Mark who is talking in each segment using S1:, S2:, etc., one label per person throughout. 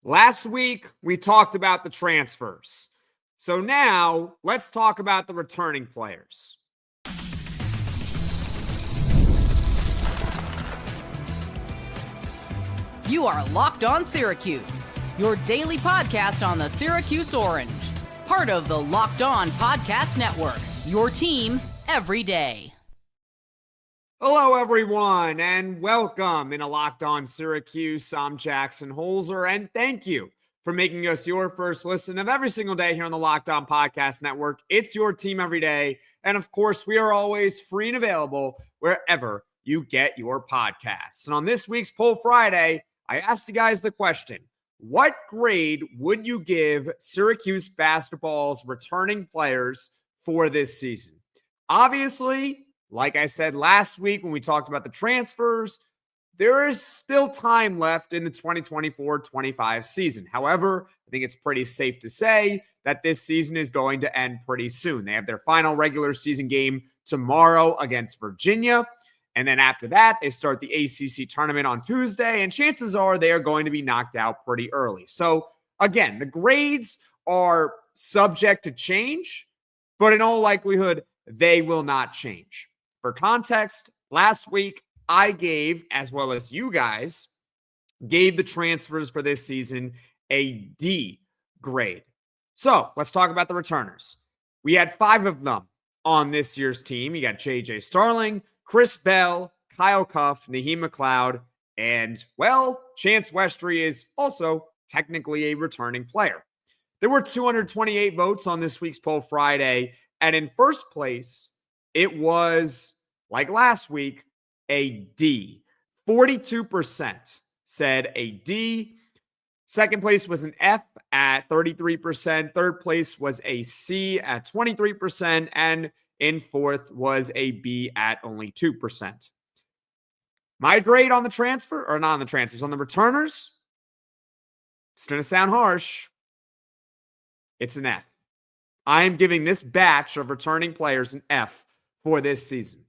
S1: Last week, we talked about the transfers. So now, let's talk about the returning players.
S2: You are Locked On Syracuse, your daily podcast on the Syracuse Orange. Part of the Locked On Podcast Network, your team every day.
S1: Hello, everyone, and welcome in a Locked On Syracuse. I'm Jackson Holzer, and thank you for making us your first listen of every single day here on the Locked On Podcast Network. It's your team every day, and of course, we are always free and available wherever you get your podcasts. And on this week's Poll Friday, I asked you guys the question, what grade would you give Syracuse basketball's returning players for this season? Obviously, like I said last week when we talked about the transfers, there is still time left in the 2024-25 season. However, I think it's pretty safe to say that this season is going to end pretty soon. They have their final regular season game tomorrow against Virginia. And then after that, they start the ACC tournament on Tuesday, and chances are they are going to be knocked out pretty early. So again, the grades are subject to change, but in all likelihood, they will not change. For context, last week, I gave, as well as you guys, gave the transfers for this season a D grade. So let's talk about the returners. We had 5 of them on this year's team. You got JJ Starling, Chris Bell, Kyle Cuffe, Naheem McLeod, and, well, Chance Westry is also technically a returning player. There were 228 votes on this week's Poll Friday, and in first place, it was, like last week, a D. 42% said a D. Second place was an F at 33%. Third place was a C at 23%. And in fourth was a B at only 2%. My grade on the transfer, or not on the transfers, on the returners, it's going to sound harsh. It's an F. I am giving this batch of returning players an F for this season.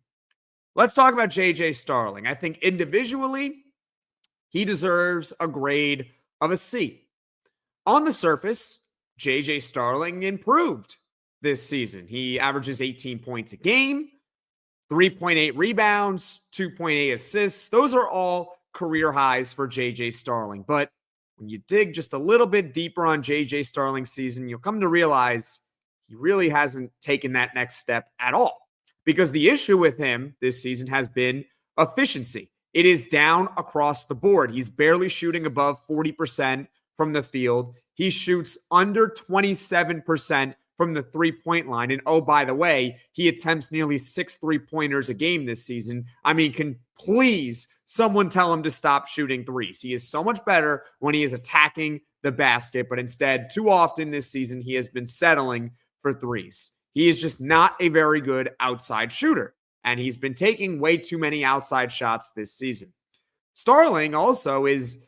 S1: Let's talk about JJ Starling. I think individually, he deserves a grade of a C. On the surface, JJ Starling improved this season. He averages 18 points a game, 3.8 rebounds, 2.8 assists. Those are all career highs for JJ Starling. But when you dig just a little bit deeper on JJ Starling's season, you'll come to realize he really hasn't taken that next step at all. Because the issue with him this season has been efficiency. It is down across the board. He's barely shooting above 40% from the field. He shoots under 27% from the three-point line. And oh, by the way, he attempts nearly 6 3-pointers a game this season. I mean, can please someone tell him to stop shooting threes? He is so much better when he is attacking the basket, but instead, too often this season, he has been settling for threes. He is just not a very good outside shooter, and he's been taking way too many outside shots this season. Starling also is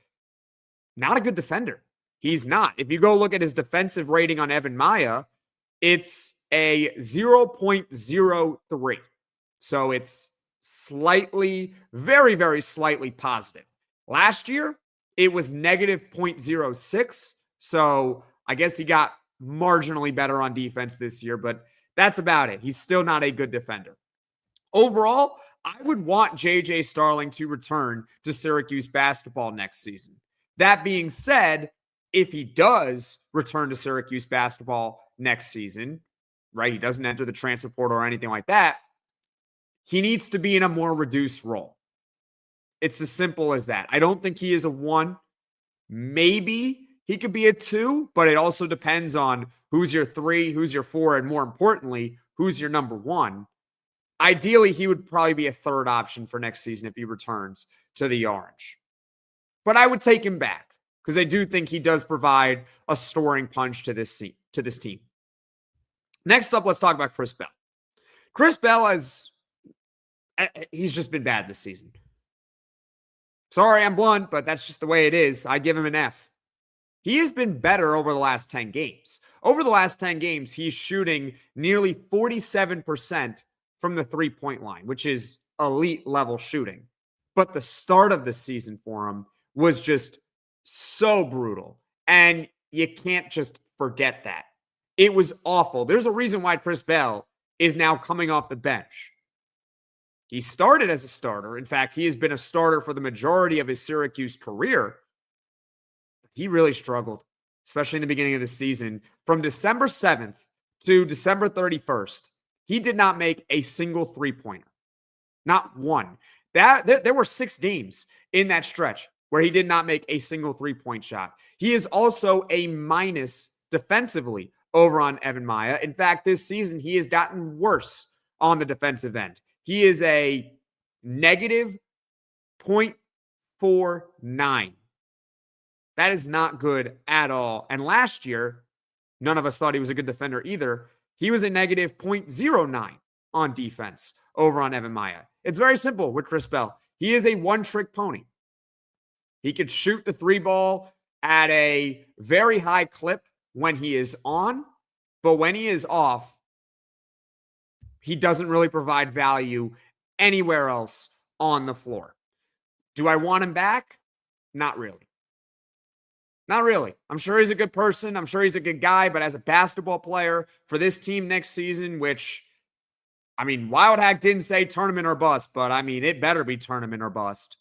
S1: not a good defender. He's not. If you go look at his defensive rating on Evan Maya, it's a 0.03. So it's slightly, very, very slightly positive. Last year, it was negative 0.06. So I guess he got marginally better on defense this year, but that's about it. He's still not a good defender. Overall, I would want JJ Starling to return to Syracuse basketball next season. That being said, if he does return to Syracuse basketball next season, right, he doesn't enter the transfer portal or anything like that, he needs to be in a more reduced role. It's as simple as that. I don't think he is a 1. Maybe he could be a 2, but it also depends on who's your 3, who's your 4, and more importantly, who's your number 1. Ideally, he would probably be a 3rd option for next season if he returns to the Orange. But I would take him back because I do think he does provide a scoring punch to this team. Next up, let's talk about Chris Bell. Chris Bell he's just been bad this season. Sorry, I'm blunt, but that's just the way it is. I give him an F. He has been better over the last 10 games. Over the last 10 games, he's shooting nearly 47% from the three-point line, which is elite level shooting. But the start of the season for him was just so brutal. And you can't just forget that. It was awful. There's a reason why Chris Bell is now coming off the bench. He started as a starter. In fact, he has been a starter for the majority of his Syracuse career. He really struggled, especially in the beginning of the season. From December 7th to December 31st, he did not make a single three-pointer. Not one. There were 6 games in that stretch where he did not make a single three-point shot. He is also a minus defensively over on Evan Maya. In fact, this season, he has gotten worse on the defensive end. He is a negative 0.49. That is not good at all. And last year, none of us thought he was a good defender either. He was a negative 0.09 on defense over on Evan Maya. It's very simple with Chris Bell. He is a one-trick pony. He could shoot the 3 ball at a very high clip when he is on, but when he is off, he doesn't really provide value anywhere else on the floor. Do I want him back? Not really. Not really. I'm sure he's a good person. I'm sure he's a good guy, but as a basketball player for this team next season, which, I mean, Wild Hack didn't say tournament or bust, but I mean, it better be tournament or bust.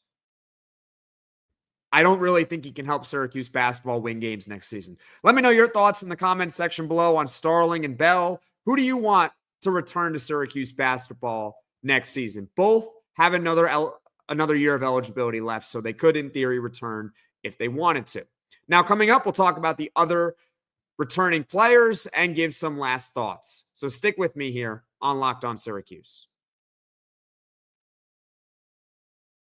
S1: I don't really think he can help Syracuse basketball win games next season. Let me know your thoughts in the comments section below on Starling and Bell. Who do you want to return to Syracuse basketball next season? Both have another year of eligibility left, so they could, in theory, return if they wanted to. Now, coming up, we'll talk about the other returning players and give some last thoughts. So stick with me here on Locked On Syracuse.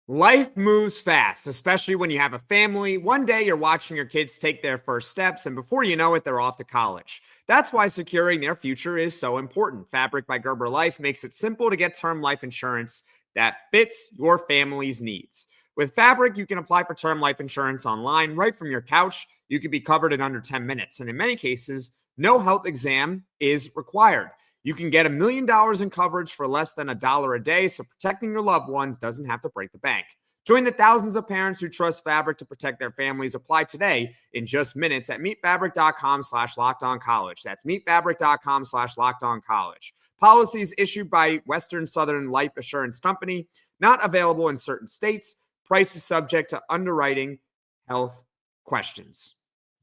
S1: Life moves fast, especially when you have a family. One day you're watching your kids take their first steps, and before you know it, they're off to college. That's why securing their future is so important. Fabric by Gerber Life makes it simple to get term life insurance that fits your family's needs. With Fabric, you can apply for term life insurance online right from your couch. You can be covered in under 10 minutes, and in many cases, no health exam is required. You can get $1 million in coverage for less than $1 a day, so protecting your loved ones doesn't have to break the bank. Join the thousands of parents who trust Fabric to protect their families. Apply today in just minutes at meetfabric.com/lockedoncollege. That's meetfabric.com/lockedoncollege. Policies issued by Western Southern Life Assurance Company, not available in certain states. Price is subject to underwriting health questions.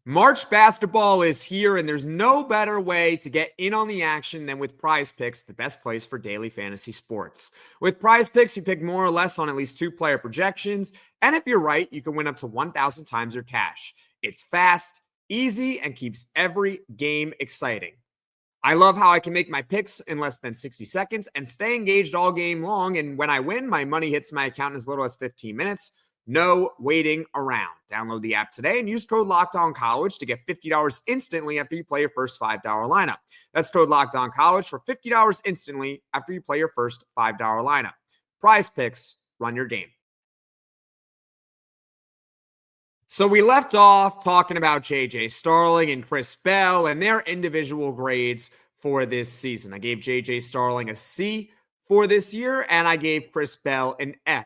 S1: March basketball is here, and there's no better way to get in on the action than with Prize Picks, the best place for daily fantasy sports. With Prize Picks, you pick more or less on at least 2 player projections, and if you're right, you can win up to 1,000 times your cash. It's fast, easy, and keeps every game exciting. I love how I can make my picks in less than 60 seconds and stay engaged all game long, and when I win, my money hits my account in as little as 15 minutes. No waiting around. Download the app today and use code LOCKEDONCollege to get $50 instantly after you play your first $5 lineup. That's code LOCKEDONCollege for $50 instantly after you play your first $5 lineup. Prize Picks, run your game. So we left off talking about JJ Starling and Chris Bell and their individual grades for this season. I gave JJ Starling a C for this year, and I gave Chris Bell an F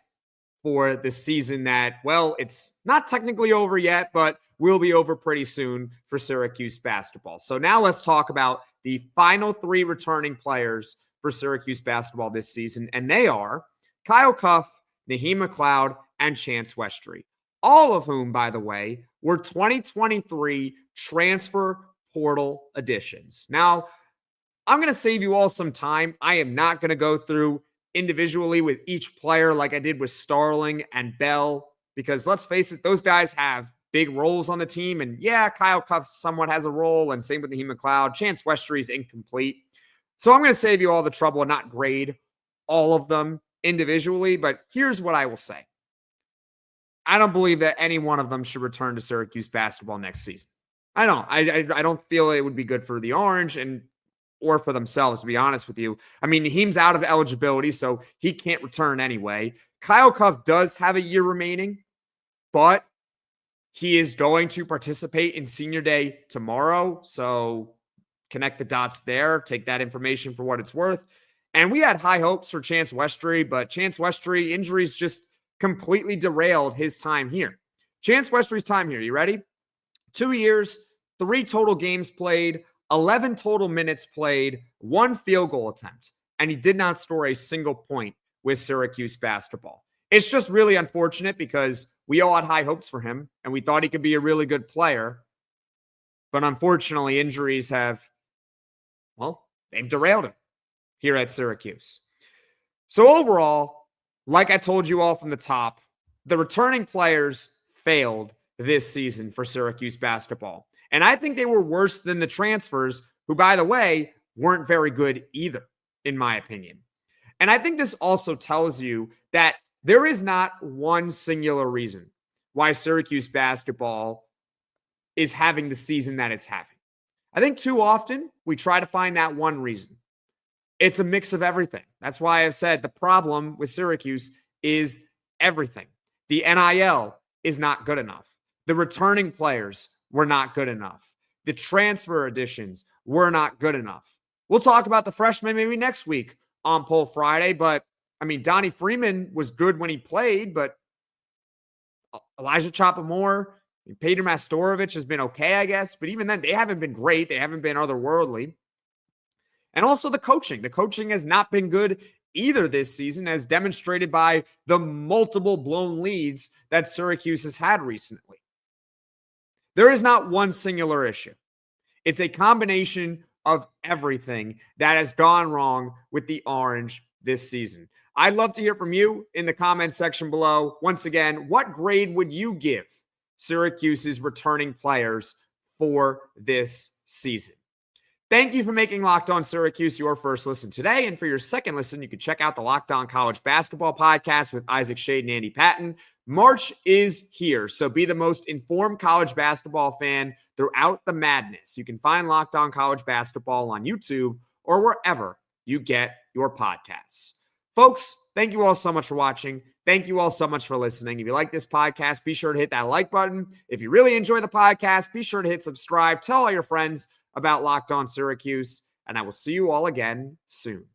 S1: for the season that, well, it's not technically over yet, but will be over pretty soon for Syracuse basketball. So now let's talk about the final 3 returning players for Syracuse basketball this season, and they are Kyle Cuffe, Naheem McLeod, and Chance Westry. All of whom, by the way, were 2023 transfer portal additions. Now, I'm going to save you all some time. I am not going to go through individually with each player like I did with Starling and Bell, because let's face it, those guys have big roles on the team. And yeah, Kyle Cuffe somewhat has a role, and same with Naheem McLeod. Chance Westry is incomplete. So I'm going to save you all the trouble and not grade all of them individually, but here's what I will say. I don't believe that any one of them should return to Syracuse basketball next season. I don't. I don't feel it would be good for the Orange or for themselves, to be honest with you. I mean, Naheem's out of eligibility, so he can't return anyway. Kyle Cuffe does have a year remaining, but he is going to participate in senior day tomorrow. So connect the dots there. Take that information for what it's worth. And we had high hopes for Chance Westry, but Chance Westry injuries just completely derailed his time here. Chance Westry's time here, you ready? 2 years, 3 total games played, 11 total minutes played, 1 field goal attempt, and he did not score a single point with Syracuse basketball. It's just really unfortunate because we all had high hopes for him and we thought he could be a really good player. But unfortunately, injuries they've derailed him here at Syracuse. So overall, like I told you all from the top, the returning players failed this season for Syracuse basketball. And I think they were worse than the transfers, who, by the way, weren't very good either, in my opinion. And I think this also tells you that there is not one singular reason why Syracuse basketball is having the season that it's having. I think too often we try to find that one reason. It's a mix of everything. That's why I've said the problem with Syracuse is everything. The NIL is not good enough. The returning players were not good enough. The transfer additions were not good enough. We'll talk about the freshmen maybe next week on Poll Friday, but I mean, Donnie Freeman was good when he played, but Elijah Chopamore, Peter Mastorovich has been okay, I guess. But even then, they haven't been great. They haven't been otherworldly. And also the coaching. The coaching has not been good either this season, as demonstrated by the multiple blown leads that Syracuse has had recently. There is not one singular issue. It's a combination of everything that has gone wrong with the Orange this season. I'd love to hear from you in the comments section below. Once again, what grade would you give Syracuse's returning players for this season? Thank you for making Locked On Syracuse your first listen today. And for your second listen, you can check out the Locked On College Basketball Podcast with Isaac Shade and Andy Patton. March is here, so be the most informed college basketball fan throughout the madness. You can find Locked On College Basketball on YouTube or wherever you get your podcasts. Folks, thank you all so much for watching. Thank you all so much for listening. If you like this podcast, be sure to hit that like button. If you really enjoy the podcast, be sure to hit subscribe. Tell all your friends about Locked On Syracuse, and I will see you all again soon.